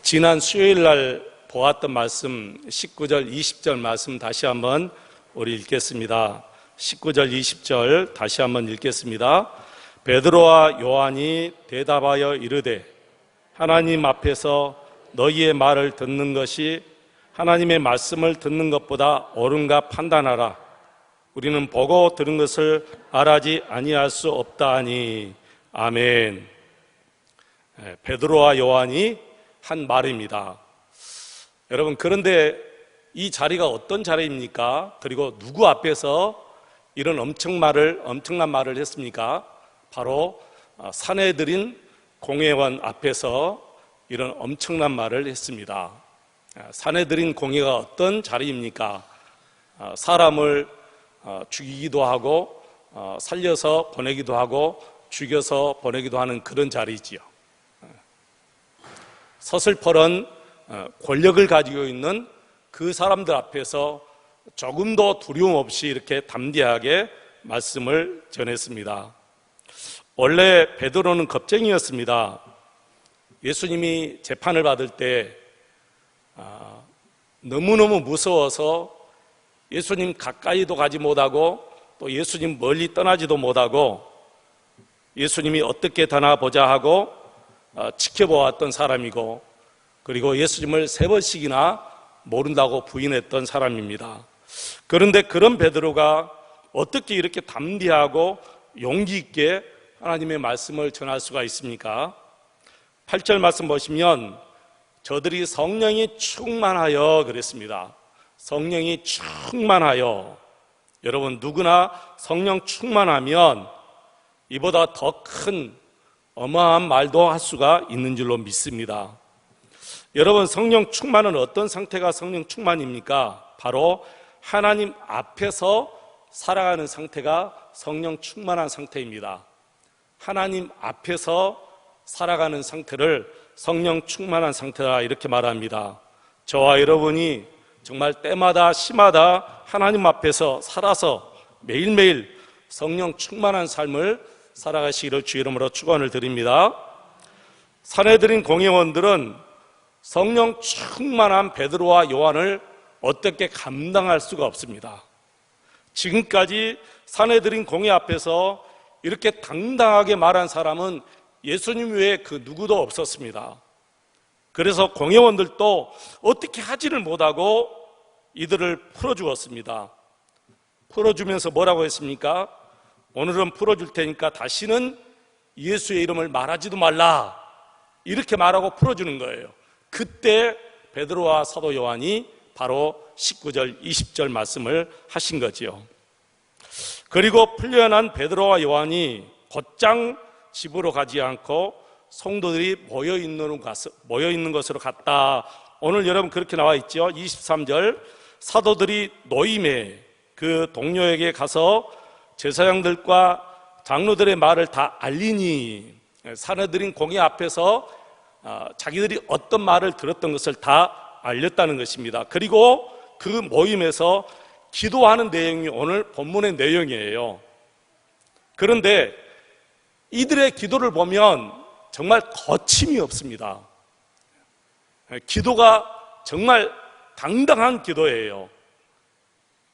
지난 수요일 날 보았던 말씀 19절 20절 말씀 다시 한번 우리 읽겠습니다. 19절 20절 다시 한번 읽겠습니다. 베드로와 요한이 대답하여 이르되 하나님 앞에서 너희의 말을 듣는 것이 하나님의 말씀을 듣는 것보다 옳은가 판단하라. 우리는 보고 들은 것을 말하지 아니할 수 없다 하니. 아멘. 베드로와 요한이 한 말입니다. 여러분, 그런데 이 자리가 어떤 자리입니까? 그리고 누구 앞에서 이런 엄청난 말을 했습니까? 바로 산헤드린 공회원 앞에서 이런 엄청난 말을 했습니다. 산헤드린 공회가 어떤 자리입니까? 사람을 죽이기도 하고 살려서 보내기도 하고 죽여서 보내기도 하는 그런 자리지요. 서슬퍼런 권력을 가지고 있는 그 사람들 앞에서 조금도 두려움 없이 이렇게 담대하게 말씀을 전했습니다. 원래 베드로는 겁쟁이였습니다. 예수님이 재판을 받을 때 너무너무 무서워서 예수님 가까이도 가지 못하고 또 예수님 멀리 떠나지도 못하고 예수님이 어떻게 되나 보자 하고 지켜보았던 사람이고, 그리고 예수님을 3번씩이나 모른다고 부인했던 사람입니다. 그런데 그런 베드로가 어떻게 이렇게 담대하고 용기 있게 하나님의 말씀을 전할 수가 있습니까? 8절 말씀 보시면 저들이 성령이 충만하여 그랬습니다. 성령이 충만하여. 여러분, 누구나 성령 충만하면 이보다 더 큰 어마어마한 말도 할 수가 있는 줄로 믿습니다. 여러분, 성령 충만은 어떤 상태가 성령 충만입니까? 바로 하나님 앞에서 살아가는 상태가 성령 충만한 상태입니다. 하나님 앞에서 살아가는 상태를 성령 충만한 상태다 이렇게 말합니다. 저와 여러분이 정말 때마다 시마다 하나님 앞에서 살아서 매일매일 성령 충만한 삶을 살아가시기를 주 이름으로 축원을 드립니다. 산헤드린 공회원들은 성령 충만한 베드로와 요한을 어떻게 감당할 수가 없습니다. 지금까지 산헤드린 공회 앞에서 이렇게 당당하게 말한 사람은 예수님 외에 그 누구도 없었습니다. 그래서 공회원들도 어떻게 하지를 못하고 이들을 풀어주었습니다. 풀어주면서 뭐라고 했습니까? 오늘은 풀어줄 테니까 다시는 예수의 이름을 말하지도 말라, 이렇게 말하고 풀어주는 거예요. 그때 베드로와 사도 요한이 바로 19절 20절 말씀을 하신 거지요. 그리고 풀려난 베드로와 요한이 곧장 집으로 가지 않고 성도들이 모여 있는 것으로 갔다. 오늘 여러분 그렇게 나와 있죠. 23절 사도들이 노임에 그 동료에게 가서 제사장들과 장로들의 말을 다 알리니, 산헤드린 공회 앞에서 자기들이 어떤 말을 들었던 것을 다 알렸다는 것입니다. 그리고 그 모임에서 기도하는 내용이 오늘 본문의 내용이에요. 그런데 이들의 기도를 보면 정말 거침이 없습니다. 기도가 정말 당당한 기도예요.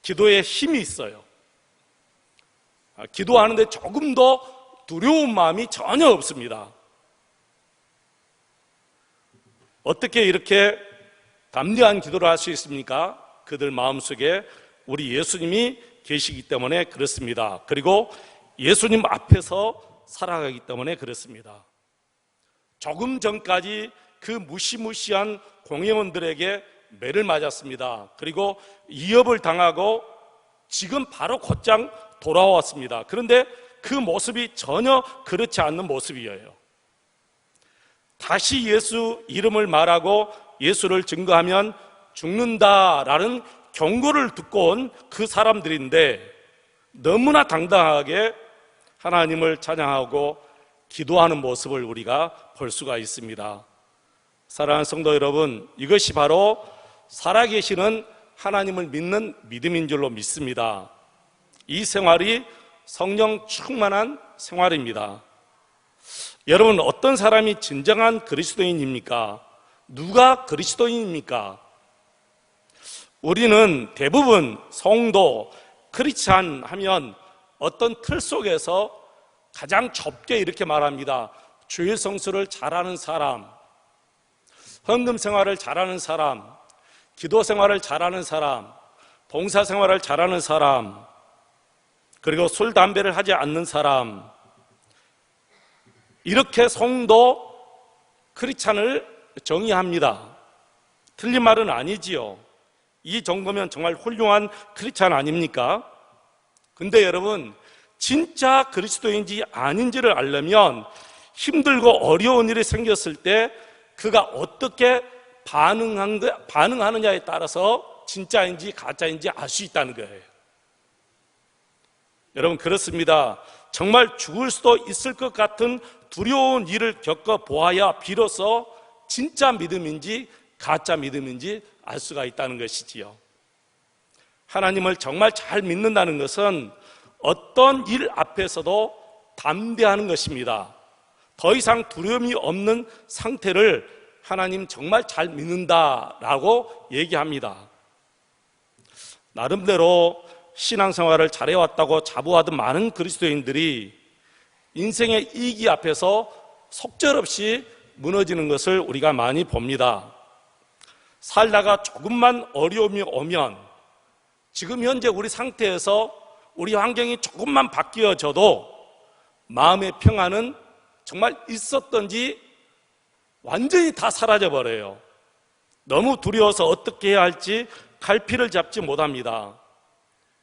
기도에 힘이 있어요. 기도하는데 조금 더 두려운 마음이 전혀 없습니다. 어떻게 이렇게 담대한 기도를 할 수 있습니까? 그들 마음속에 우리 예수님이 계시기 때문에 그렇습니다. 그리고 예수님 앞에서 살아가기 때문에 그렇습니다. 조금 전까지 그 무시무시한 공회원들에게 매를 맞았습니다. 그리고 위협을 당하고 지금 바로 곧장 돌아왔습니다. 그런데 그 모습이 전혀 그렇지 않는 모습이에요. 다시 예수 이름을 말하고 예수를 증거하면 죽는다라는 경고를 듣고 온 그 사람들인데 너무나 당당하게 하나님을 찬양하고 기도하는 모습을 우리가 볼 수가 있습니다. 사랑하는 성도 여러분, 이것이 바로 살아계시는 하나님을 믿는 믿음인 줄로 믿습니다. 이 생활이 성령 충만한 생활입니다. 여러분, 어떤 사람이 진정한 그리스도인입니까? 누가 그리스도인입니까? 우리는 대부분 성도, 크리스찬 하면 어떤 틀 속에서 가장 좁게 이렇게 말합니다. 주일 성수를 잘하는 사람, 헌금 생활을 잘하는 사람, 기도 생활을 잘하는 사람, 봉사 생활을 잘하는 사람, 그리고 술, 담배를 하지 않는 사람, 이렇게 성도, 크리스찬을 정의합니다. 틀린 말은 아니지요. 이 정도면 정말 훌륭한 크리스찬 아닙니까? 근데 여러분, 진짜 그리스도인지 아닌지를 알려면 힘들고 어려운 일이 생겼을 때 그가 어떻게 반응하느냐에 따라서 진짜인지 가짜인지 알 수 있다는 거예요. 여러분, 그렇습니다. 정말 죽을 수도 있을 것 같은 두려운 일을 겪어보아야 비로소 진짜 믿음인지 가짜 믿음인지 알 수가 있다는 것이지요. 하나님을 정말 잘 믿는다는 것은 어떤 일 앞에서도 담대하는 것입니다. 더 이상 두려움이 없는 상태를 하나님 정말 잘 믿는다라고 얘기합니다. 나름대로 신앙생활을 잘해왔다고 자부하던 많은 그리스도인들이 인생의 이기 앞에서 속절없이 무너지는 것을 우리가 많이 봅니다. 살다가 조금만 어려움이 오면 지금 현재 우리 상태에서 우리 환경이 조금만 바뀌어져도 마음의 평안은 정말 있었던지 완전히 다 사라져버려요. 너무 두려워서 어떻게 해야 할지 갈피를 잡지 못합니다.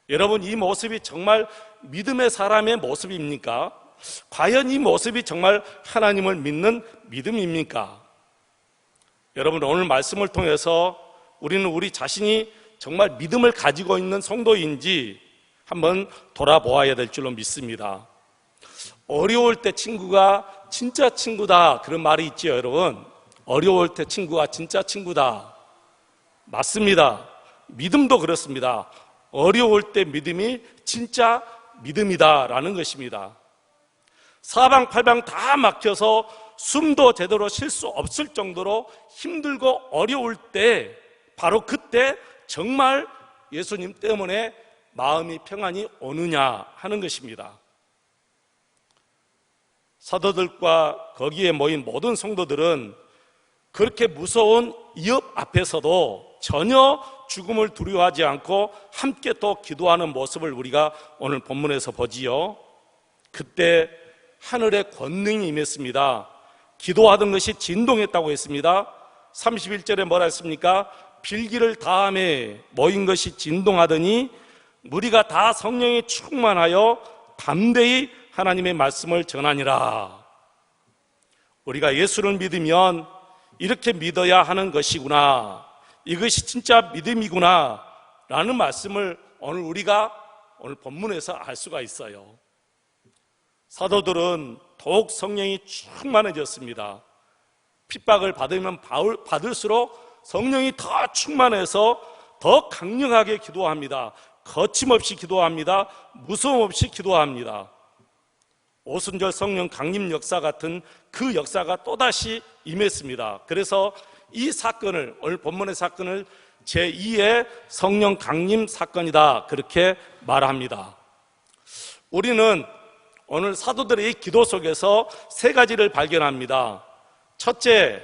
여러분, 이 모습이 정말 믿음의 사람의 모습입니까? 과연 이 모습이 정말 하나님을 믿는 믿음입니까? 여러분, 오늘 말씀을 통해서 우리는 우리 자신이 정말 믿음을 가지고 있는 성도인지 한번 돌아보아야 될 줄로 믿습니다. 어려울 때 친구가 진짜 친구다, 그런 말이 있죠, 여러분. 어려울 때 친구가 진짜 친구다. 맞습니다. 믿음도 그렇습니다. 어려울 때 믿음이 진짜 믿음이다라는 것입니다. 사방팔방 다 막혀서 숨도 제대로 쉴 수 없을 정도로 힘들고 어려울 때, 바로 그때 정말 예수님 때문에 마음이 평안이 오느냐 하는 것입니다. 사도들과 거기에 모인 모든 성도들은 그렇게 무서운 위협 앞에서도 전혀 죽음을 두려워하지 않고 함께 또 기도하는 모습을 우리가 오늘 본문에서 보지요. 그때 하늘의 권능이 임했습니다. 기도하던 것이 진동했다고 했습니다. 31절에 뭐라 했습니까? 빌기를 다함에 모인 것이 진동하더니 무리가 다 성령에 충만하여 담대히 하나님의 말씀을 전하니라. 우리가 예수를 믿으면 이렇게 믿어야 하는 것이구나, 이것이 진짜 믿음이구나 라는 말씀을 우리가 오늘 본문에서 알 수가 있어요. 사도들은 더욱 성령이 충만해졌습니다. 핍박을 받으면 받을수록 성령이 더 충만해서 더 강력하게 기도합니다. 거침없이 기도합니다. 무서움 없이 기도합니다. 오순절 성령 강림 역사 같은 그 역사가 또다시 임했습니다. 그래서 이 사건을, 오늘 본문의 사건을 제2의 성령 강림 사건이다, 그렇게 말합니다. 우리는 오늘 사도들의 이 기도 속에서 세 가지를 발견합니다. 첫째,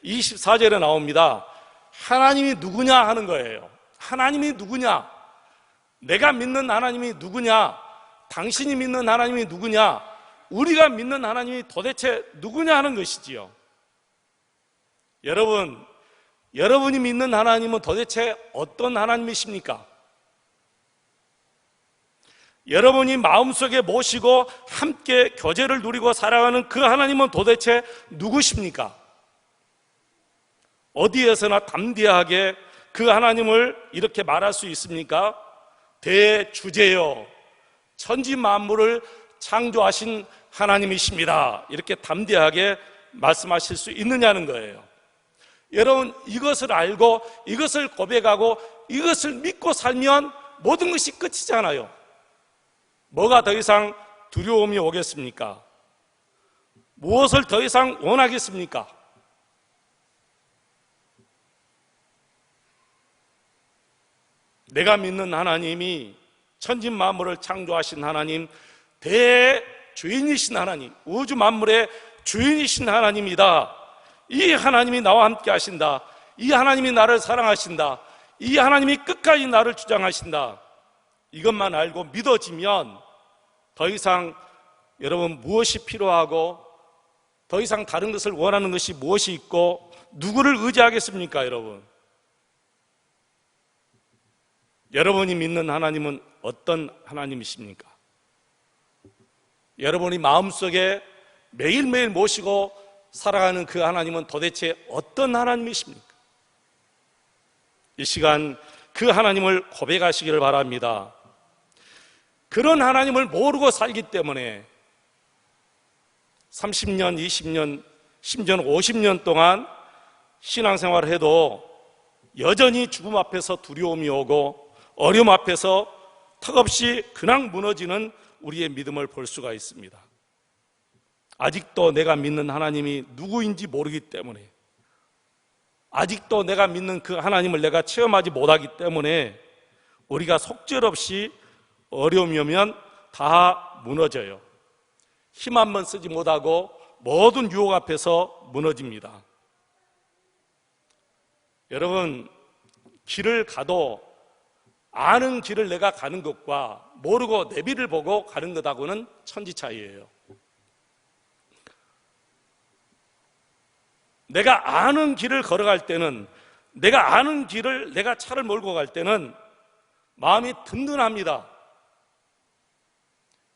24절에 나옵니다. 하나님이 누구냐 하는 거예요. 하나님이 누구냐? 내가 믿는 하나님이 누구냐? 당신이 믿는 하나님이 누구냐? 우리가 믿는 하나님이 도대체 누구냐 하는 것이지요. 여러분이 믿는 하나님은 도대체 어떤 하나님이십니까? 여러분이 마음속에 모시고 함께 교제를 누리고 살아가는 그 하나님은 도대체 누구십니까? 어디에서나 담대하게 그 하나님을 이렇게 말할 수 있습니까? 대주제여, 천지 만물을 창조하신 하나님이십니다, 이렇게 담대하게 말씀하실 수 있느냐는 거예요. 여러분, 이것을 알고 이것을 고백하고 이것을 믿고 살면 모든 것이 끝이잖아요. 뭐가 더 이상 두려움이 오겠습니까? 무엇을 더 이상 원하겠습니까? 내가 믿는 하나님이 천지 만물을 창조하신 하나님, 대주인이신 하나님, 우주 만물의 주인이신 하나님이다. 이 하나님이 나와 함께 하신다. 이 하나님이 나를 사랑하신다. 이 하나님이 끝까지 나를 주장하신다. 이것만 알고 믿어지면 더 이상 여러분 무엇이 필요하고 더 이상 다른 것을 원하는 것이 무엇이 있고 누구를 의지하겠습니까, 여러분? 여러분이 믿는 하나님은 어떤 하나님이십니까? 여러분이 마음속에 매일매일 모시고 살아가는 그 하나님은 도대체 어떤 하나님이십니까? 이 시간 그 하나님을 고백하시기를 바랍니다. 그런 하나님을 모르고 살기 때문에 30년, 20년, 심지어는 50년 동안 신앙생활을 해도 여전히 죽음 앞에서 두려움이 오고 어려움 앞에서 턱없이 그냥 무너지는 우리의 믿음을 볼 수가 있습니다. 아직도 내가 믿는 하나님이 누구인지 모르기 때문에, 아직도 내가 믿는 그 하나님을 내가 체험하지 못하기 때문에 우리가 속절없이 어려움이 오면 다 무너져요. 힘 한 번 쓰지 못하고 모든 유혹 앞에서 무너집니다. 여러분, 길을 가도 아는 길을 내가 가는 것과 모르고 내비를 보고 가는 것하고는 천지 차이예요. 내가 아는 길을 걸어갈 때는, 내가 아는 길을 내가 차를 몰고 갈 때는 마음이 든든합니다.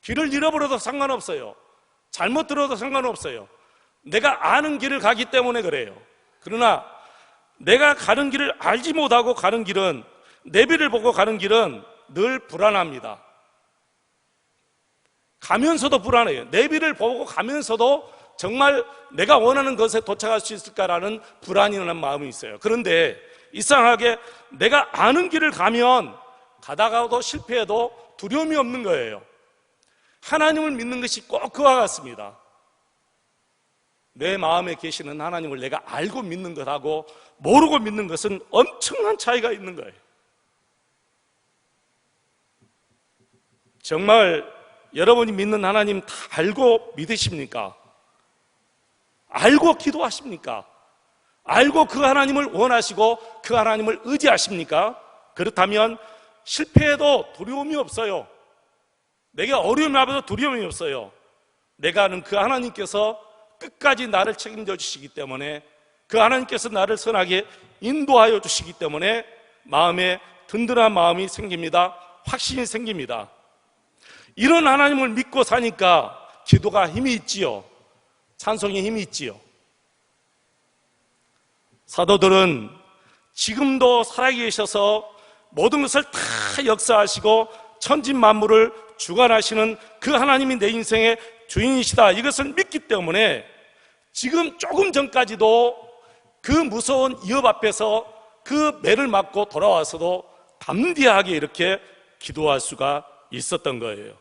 길을 잃어버려도 상관없어요. 잘못 들어도 상관없어요. 내가 아는 길을 가기 때문에 그래요. 그러나 내가 가는 길을 알지 못하고 가는 길은, 내비를 보고 가는 길은 늘 불안합니다. 가면서도 불안해요. 내비를 보고 가면서도 정말 내가 원하는 것에 도착할 수 있을까라는 불안이 나는 마음이 있어요. 그런데 이상하게 내가 아는 길을 가면 가다가도 실패해도 두려움이 없는 거예요. 하나님을 믿는 것이 꼭 그와 같습니다. 내 마음에 계시는 하나님을 내가 알고 믿는 것하고 모르고 믿는 것은 엄청난 차이가 있는 거예요. 정말 여러분이 믿는 하나님 다 알고 믿으십니까? 알고 기도하십니까? 알고 그 하나님을 원하시고 그 하나님을 의지하십니까? 그렇다면 실패해도 두려움이 없어요. 내게 어려움이 와도 두려움이 없어요. 내가 아는 그 하나님께서 끝까지 나를 책임져 주시기 때문에, 그 하나님께서 나를 선하게 인도하여 주시기 때문에 마음에 든든한 마음이 생깁니다. 확신이 생깁니다. 이런 하나님을 믿고 사니까 기도가 힘이 있지요. 찬송에 힘이 있지요. 사도들은 지금도 살아계셔서 모든 것을 다 역사하시고 천지 만물을 주관하시는 그 하나님이 내 인생의 주인이시다, 이것을 믿기 때문에 지금 조금 전까지도 그 무서운 위협 앞에서 그 매를 맞고 돌아와서도 담대하게 이렇게 기도할 수가 있었던 거예요.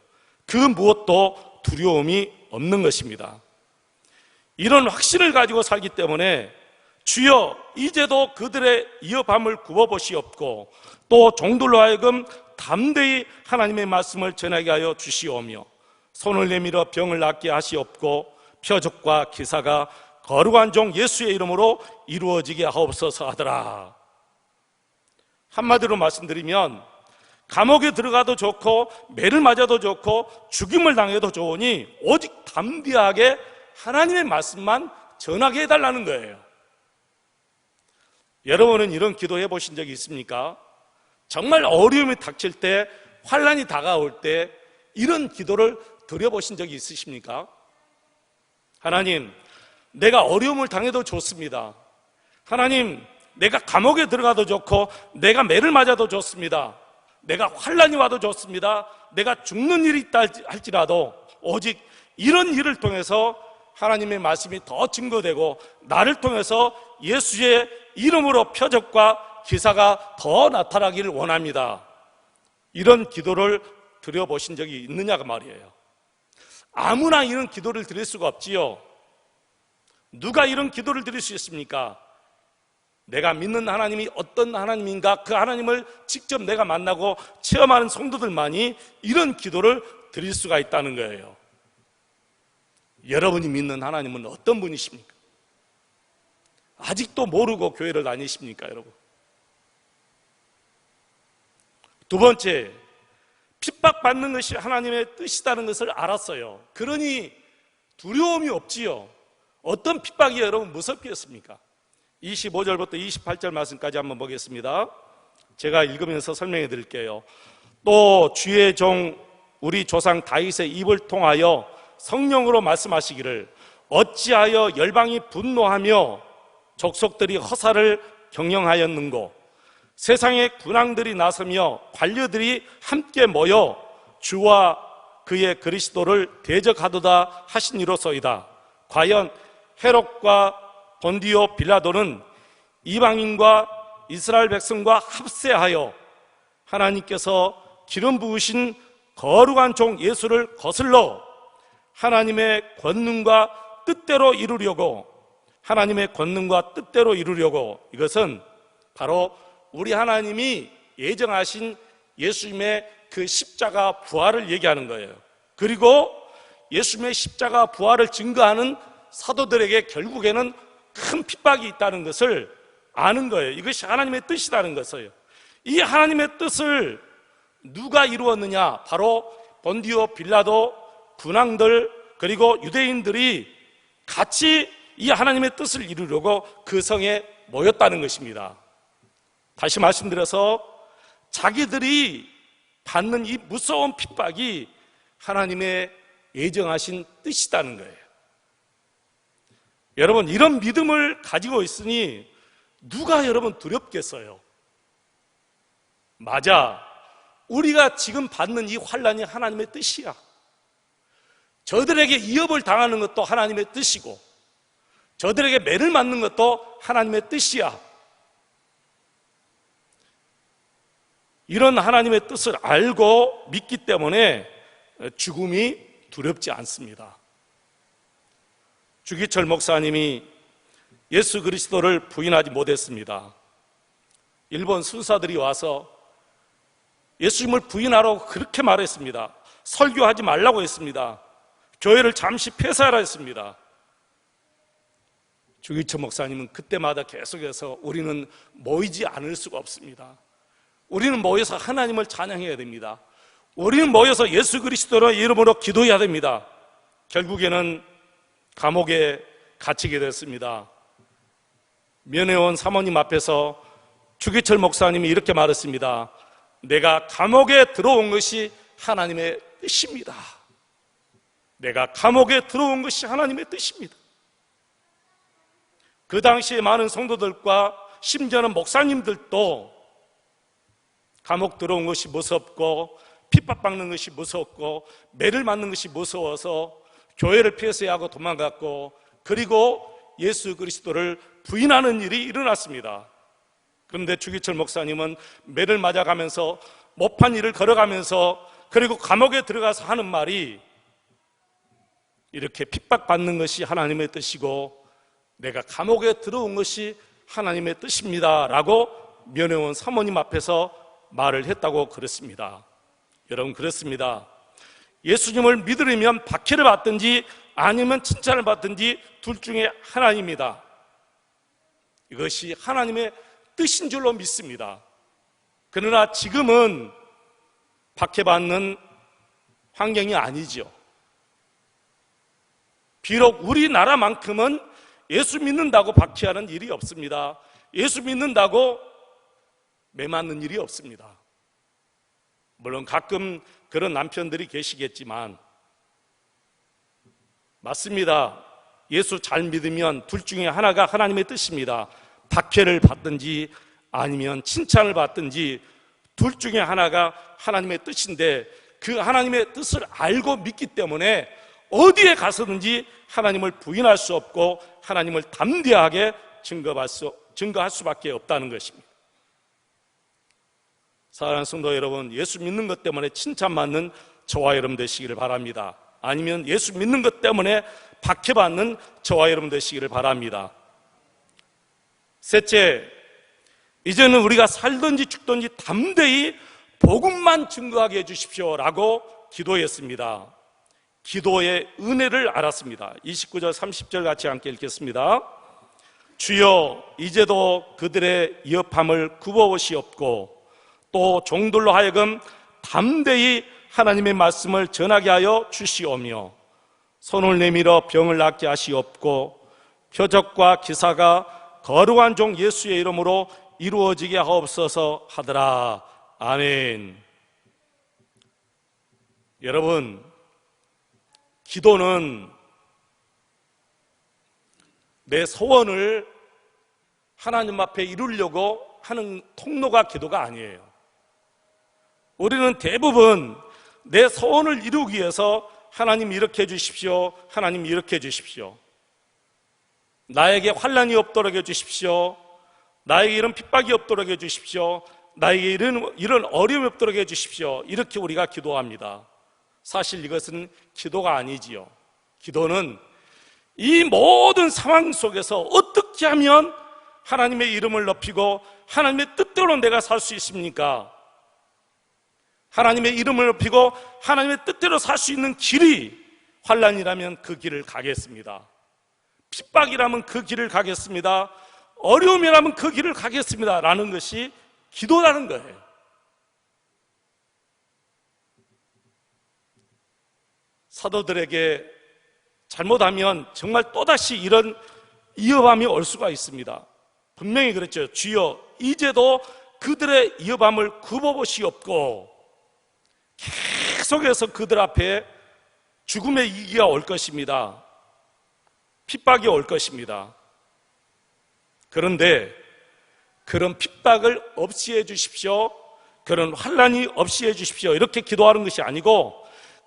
그 무엇도 두려움이 없는 것입니다. 이런 확신을 가지고 살기 때문에 주여 이제도 그들의 위협함을 굽어보시옵고 또 종들로 하여금 담대히 하나님의 말씀을 전하게 하여 주시오며 손을 내밀어 병을 낫게 하시옵고 표적과 기사가 거룩한 종 예수의 이름으로 이루어지게 하옵소서 하더라. 한마디로 말씀드리면 감옥에 들어가도 좋고 매를 맞아도 좋고 죽임을 당해도 좋으니 오직 담대하게 하나님의 말씀만 전하게 해달라는 거예요. 여러분은 이런 기도해 보신 적이 있습니까? 정말 어려움이 닥칠 때, 환난이 다가올 때 이런 기도를 드려보신 적이 있으십니까? 하나님, 내가 어려움을 당해도 좋습니다. 하나님, 내가 감옥에 들어가도 좋고 내가 매를 맞아도 좋습니다. 내가 환난이 와도 좋습니다. 내가 죽는 일이 있다 할지라도 오직 이런 일을 통해서 하나님의 말씀이 더 증거되고 나를 통해서 예수의 이름으로 표적과 기사가 더 나타나기를 원합니다. 이런 기도를 드려보신 적이 있느냐가 말이에요. 아무나 이런 기도를 드릴 수가 없지요. 누가 이런 기도를 드릴 수 있습니까? 내가 믿는 하나님이 어떤 하나님인가, 그 하나님을 직접 내가 만나고 체험하는 성도들만이 이런 기도를 드릴 수가 있다는 거예요. 여러분이 믿는 하나님은 어떤 분이십니까? 아직도 모르고 교회를 다니십니까, 여러분? 두 번째, 핍박받는 것이 하나님의 뜻이라는 것을 알았어요. 그러니 두려움이 없지요. 어떤 핍박이 여러분 무섭겠습니까? 25절부터 28절 말씀까지 한번 보겠습니다. 제가 읽으면서 설명해 드릴게요. 또 주의 종 우리 조상 다윗의 입을 통하여 성령으로 말씀하시기를 어찌하여 열방이 분노하며 족속들이 허사를 경영하였는고 세상의 군왕들이 나서며 관료들이 함께 모여 주와 그의 그리스도를 대적하도다 하시니로소이다. 과연 헤롯과 본디오 빌라도는 이방인과 이스라엘 백성과 합세하여 하나님께서 기름 부으신 거룩한 종 예수를 거슬러 하나님의 권능과 뜻대로 이루려고 이것은 바로 우리 하나님이 예정하신 예수님의 그 십자가 부활을 얘기하는 거예요. 그리고 예수님의 십자가 부활을 증거하는 사도들에게 결국에는 큰 핍박이 있다는 것을 아는 거예요. 이것이 하나님의 뜻이라는 것이에요. 이 하나님의 뜻을 누가 이루었느냐? 바로 본디오 빌라도, 군왕들, 그리고 유대인들이 같이 이 하나님의 뜻을 이루려고 그 성에 모였다는 것입니다. 다시 말씀드려서 자기들이 받는 이 무서운 핍박이 하나님의 예정하신 뜻이라는 거예요. 여러분, 이런 믿음을 가지고 있으니 누가 여러분 두렵겠어요? 맞아, 우리가 지금 받는 이 환난이 하나님의 뜻이야. 저들에게 위협을 당하는 것도 하나님의 뜻이고 저들에게 매를 맞는 것도 하나님의 뜻이야. 이런 하나님의 뜻을 알고 믿기 때문에 죽음이 두렵지 않습니다. 주기철 목사님이 예수 그리스도를 부인하지 못했습니다. 일본 순사들이 와서 예수님을 부인하라고 그렇게 말했습니다. 설교하지 말라고 했습니다. 교회를 잠시 폐쇄하라 했습니다. 주기철 목사님은 그때마다 계속해서 우리는 모이지 않을 수가 없습니다. 우리는 모여서 하나님을 찬양해야 됩니다. 우리는 모여서 예수 그리스도의 이름으로 기도해야 됩니다. 결국에는 감옥에 갇히게 됐습니다. 면회원 사모님 앞에서 주기철 목사님이 이렇게 말했습니다. 내가 감옥에 들어온 것이 하나님의 뜻입니다. 내가 감옥에 들어온 것이 하나님의 뜻입니다. 그 당시에 많은 성도들과 심지어는 목사님들도 감옥 들어온 것이 무섭고 핍박받는 것이 무섭고 매를 맞는 것이 무서워서 교회를 폐쇄하고 도망갔고 그리고 예수 그리스도를 부인하는 일이 일어났습니다. 그런데 주기철 목사님은 매를 맞아가면서 못판 일을 걸어가면서 그리고 감옥에 들어가서 하는 말이 이렇게 핍박받는 것이 하나님의 뜻이고 내가 감옥에 들어온 것이 하나님의 뜻입니다 라고 면회원 사모님 앞에서 말을 했다고 그랬습니다. 여러분, 그렇습니다. 예수님을 믿으려면 박해를 받든지 아니면 칭찬을 받든지 둘 중에 하나입니다. 이것이 하나님의 뜻인 줄로 믿습니다. 그러나 지금은 박해받는 환경이 아니죠. 비록 우리나라만큼은 예수 믿는다고 박해하는 일이 없습니다. 예수 믿는다고 매 맞는 일이 없습니다. 물론 가끔 그런 남편들이 계시겠지만 맞습니다. 예수 잘 믿으면 둘 중에 하나가 하나님의 뜻입니다. 박해를 받든지 아니면 칭찬을 받든지 둘 중에 하나가 하나님의 뜻인데 그 하나님의 뜻을 알고 믿기 때문에 어디에 가서든지 하나님을 부인할 수 없고 하나님을 담대하게 증거할 수밖에 없다는 것입니다. 사랑하는 성도 여러분, 예수 믿는 것 때문에 칭찬받는 저와 여러분 되시기를 바랍니다. 아니면 예수 믿는 것 때문에 박해받는 저와 여러분 되시기를 바랍니다. 셋째, 이제는 우리가 살든지 죽든지 담대히 복음만 증거하게 해주십시오 라고 기도했습니다. 기도의 은혜를 알았습니다. 29절 30절 같이 함께 읽겠습니다. 주여, 이제도 그들의 위협함을 굽어오시옵고 또 종들로 하여금 담대히 하나님의 말씀을 전하게 하여 주시오며 손을 내밀어 병을 낫게 하시옵고 표적과 기사가 거룩한 종 예수의 이름으로 이루어지게 하옵소서 하더라. 아멘. 여러분, 기도는 내 소원을 하나님 앞에 이루려고 하는 통로가 기도가 아니에요. 우리는 대부분 내 소원을 이루기 위해서 하나님 이렇게 해주십시오, 하나님 이렇게 해주십시오, 나에게 환난이 없도록 해주십시오, 나에게 이런 핍박이 없도록 해주십시오, 나에게 이런 어려움이 없도록 해주십시오, 이렇게 우리가 기도합니다. 사실 이것은 기도가 아니지요. 기도는 이 모든 상황 속에서 어떻게 하면 하나님의 이름을 높이고 하나님의 뜻대로 내가 살 수 있습니까? 하나님의 이름을 높이고 하나님의 뜻대로 살 수 있는 길이 환난이라면 그 길을 가겠습니다. 핍박이라면 그 길을 가겠습니다. 어려움이라면 그 길을 가겠습니다 라는 것이 기도라는 거예요. 사도들에게 잘못하면 정말 또다시 이런 위협함이 올 수가 있습니다. 분명히 그랬죠. 주여, 이제도 그들의 위협함을 굽어보시옵고 계속해서 그들 앞에 죽음의 위기가 올 것입니다. 핍박이 올 것입니다. 그런데 그런 핍박을 없이 해주십시오, 그런 환난이 없이 해주십시오 이렇게 기도하는 것이 아니고,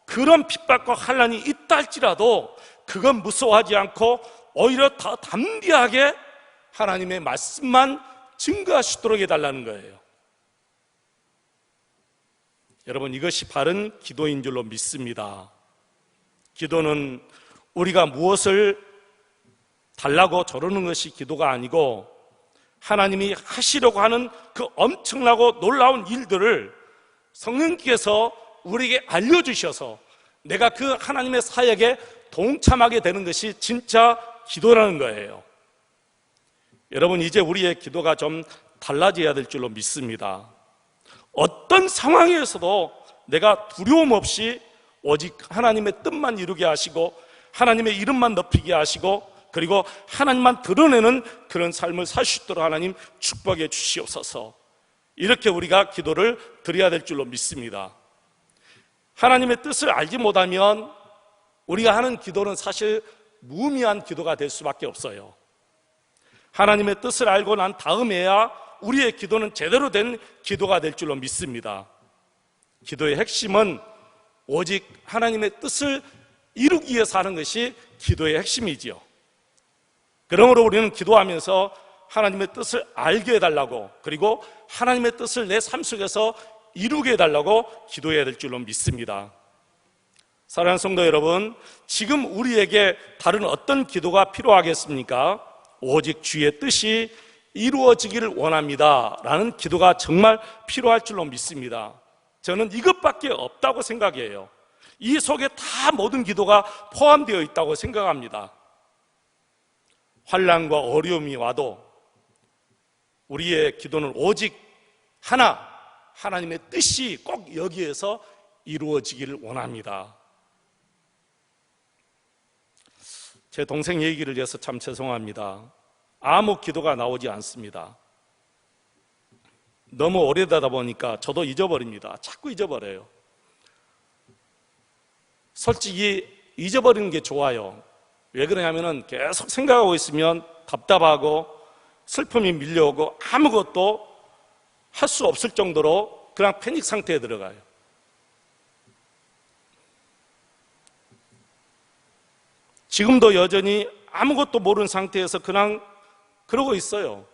그런 핍박과 환난이 있다 할지라도 그건 무서워하지 않고 오히려 더 담대하게 하나님의 말씀만 증거하시도록 해달라는 거예요. 여러분, 이것이 바른 기도인 줄로 믿습니다. 기도는 우리가 무엇을 달라고 저러는 것이 기도가 아니고, 하나님이 하시려고 하는 그 엄청나고 놀라운 일들을 성령께서 우리에게 알려주셔서 내가 그 하나님의 사역에 동참하게 되는 것이 진짜 기도라는 거예요. 여러분, 이제 우리의 기도가 좀 달라져야 될 줄로 믿습니다. 어떤 상황에서도 내가 두려움 없이 오직 하나님의 뜻만 이루게 하시고 하나님의 이름만 높이게 하시고 그리고 하나님만 드러내는 그런 삶을 살 수 있도록 하나님 축복해 주시옵소서. 이렇게 우리가 기도를 드려야 될 줄로 믿습니다. 하나님의 뜻을 알지 못하면 우리가 하는 기도는 사실 무의미한 기도가 될 수밖에 없어요. 하나님의 뜻을 알고 난 다음에야 우리의 기도는 제대로 된 기도가 될 줄로 믿습니다. 기도의 핵심은 오직 하나님의 뜻을 이루기 위해서 하는 것이 기도의 핵심이지요. 그러므로 우리는 기도하면서 하나님의 뜻을 알게 해달라고, 그리고 하나님의 뜻을 내 삶 속에서 이루게 해달라고 기도해야 될 줄로 믿습니다. 사랑하는 성도 여러분, 지금 우리에게 다른 어떤 기도가 필요하겠습니까? 오직 주의 뜻이 이루어지기를 원합니다 라는 기도가 정말 필요할 줄로 믿습니다. 저는 이것밖에 없다고 생각해요. 이 속에 다 모든 기도가 포함되어 있다고 생각합니다. 환난과 어려움이 와도 우리의 기도는 오직 하나, 하나님의 뜻이 꼭 여기에서 이루어지기를 원합니다. 제 동생 얘기를 해서 참 죄송합니다. 아무 기도가 나오지 않습니다. 너무 오래되다 보니까 저도 잊어버립니다. 자꾸 잊어버려요. 솔직히 잊어버리는 게 좋아요. 왜 그러냐면 계속 생각하고 있으면 답답하고 슬픔이 밀려오고 아무것도 할 수 없을 정도로 그냥 패닉 상태에 들어가요. 지금도 여전히 아무것도 모르는 상태에서 그냥 그러고 있어요.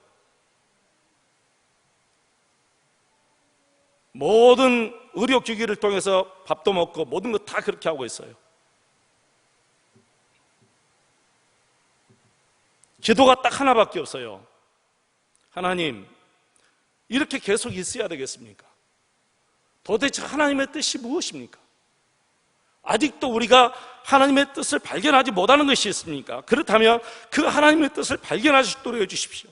모든 의료기기를 통해서 밥도 먹고 모든 거 다 그렇게 하고 있어요. 기도가 딱 하나밖에 없어요. 하나님, 이렇게 계속 있어야 되겠습니까? 도대체 하나님의 뜻이 무엇입니까? 아직도 우리가 하나님의 뜻을 발견하지 못하는 것이 있습니까? 그렇다면 그 하나님의 뜻을 발견할 수 있도록 해주십시오.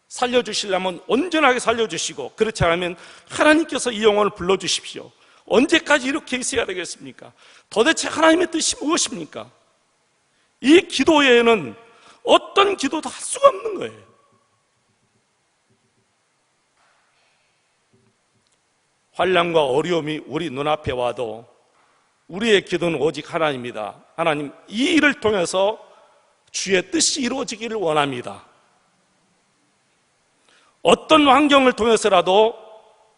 살려주시려면 온전하게 살려주시고, 그렇지 않으면 하나님께서 이 영혼을 불러주십시오. 언제까지 이렇게 있어야 되겠습니까? 도대체 하나님의 뜻이 무엇입니까? 이 기도 외에는 어떤 기도도 할 수가 없는 거예요. 환난과 어려움이 우리 눈앞에 와도 우리의 기도는 오직 하나님입니다. 하나님, 이 일을 통해서 주의 뜻이 이루어지기를 원합니다. 어떤 환경을 통해서라도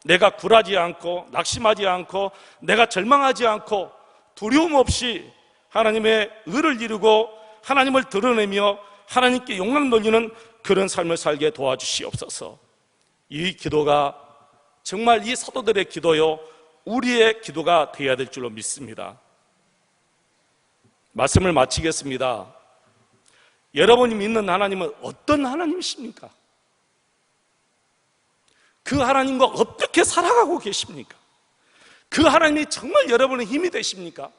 내가 굴하지 않고 낙심하지 않고 내가 절망하지 않고 두려움 없이 하나님의 의를 이루고 하나님을 드러내며 하나님께 영광 돌리는 그런 삶을 살게 도와주시옵소서. 이 기도가 정말 이 사도들의 기도요, 우리의 기도가 되어야 될 줄로 믿습니다. 말씀을 마치겠습니다. 여러분이 믿는 하나님은 어떤 하나님이십니까? 그 하나님과 어떻게 살아가고 계십니까? 그 하나님이 정말 여러분의 힘이 되십니까?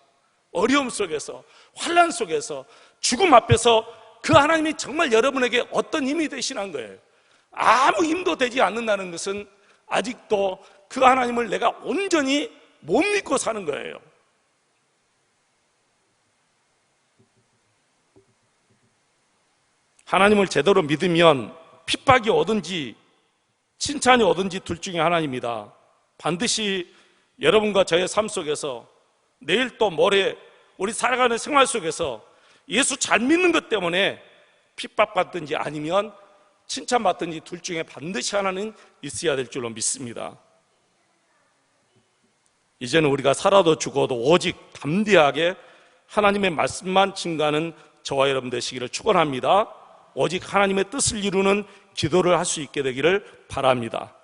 어려움 속에서, 환난 속에서, 죽음 앞에서 그 하나님이 정말 여러분에게 어떤 힘이 되시는 거예요? 아무 힘도 되지 않는다는 것은 아직도 그 하나님을 내가 온전히 못 믿고 사는 거예요. 하나님을 제대로 믿으면 핍박이 오든지 칭찬이 오든지 둘 중에 하나입니다. 반드시 여러분과 저의 삶 속에서 내일 또 모레 우리 살아가는 생활 속에서 예수 잘 믿는 것 때문에 핍박받든지 아니면 칭찬받든지 둘 중에 반드시 하나는 있어야 될 줄로 믿습니다. 이제는 우리가 살아도 죽어도 오직 담대하게 하나님의 말씀만 증거하는 저와 여러분 되시기를 축원합니다. 오직 하나님의 뜻을 이루는 기도를 할 수 있게 되기를 바랍니다.